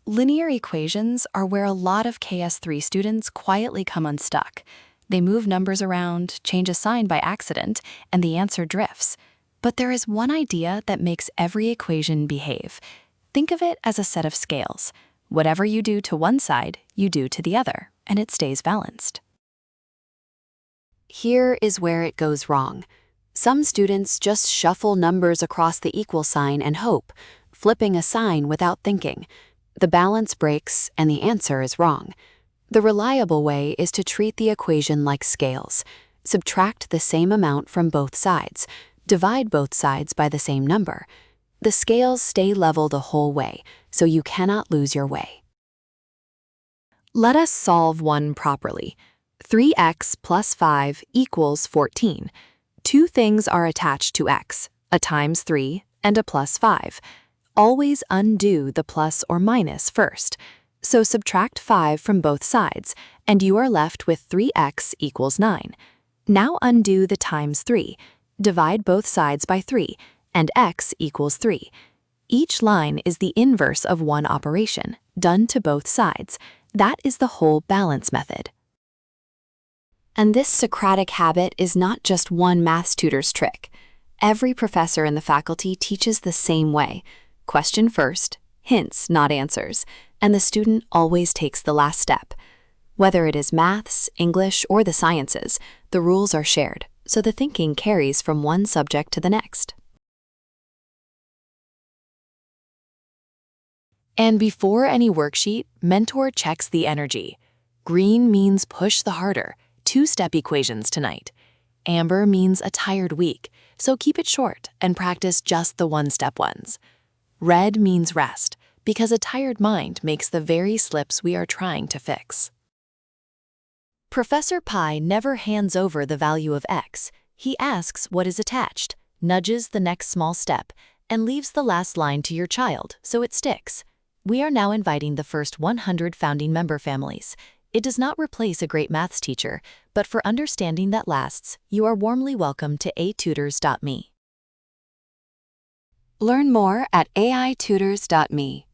Linear equations are where a lot of KS3 students quietly come unstuck. They move numbers around, change a sign by accident, and the answer drifts. But there is one idea that makes every equation behave. Think of it as a set of scales. Whatever you do to one side, you do to the other, and it stays balanced. Here is where it goes wrong. Some students just shuffle numbers across the equal sign and hope, flipping a sign without thinking. The balance breaks and the answer is wrong. The reliable way is to treat the equation like scales. Subtract the same amount from both sides. Divide both sides by the same number. The scales stay level the whole way, so you cannot lose your way. Let us solve one properly. 3x plus 5 equals 14. Two things are attached to x, a times 3 and a plus 5. Always undo the plus or minus first. So subtract 5 from both sides, and you are left with 3x equals 9. Now undo the times 3. Divide both sides by 3, and x equals 3. Each line is the inverse of one operation, done to both sides. That is the whole balance method. And this Socratic habit is not just one maths tutor's trick. Every professor in the faculty teaches the same way. Question first, hints, not answers, and the student always takes the last step. Whether it is maths, English, or the sciences, the rules are shared, so the thinking carries from one subject to the next. And before any worksheet, mentor checks the energy. Green means push the harder, two-step equations tonight. Amber means a tired week, so keep it short and practice just the one-step ones. Red means rest, because a tired mind makes the very slips we are trying to fix. Professor Pi never hands over the value of x. He asks what is attached, nudges the next small step, and leaves the last line to your child so it sticks. We are now inviting the first 100 founding member families. It does not replace a great maths teacher, but for understanding that lasts, you are warmly welcome to atutors.me. Learn more at aitutors.me.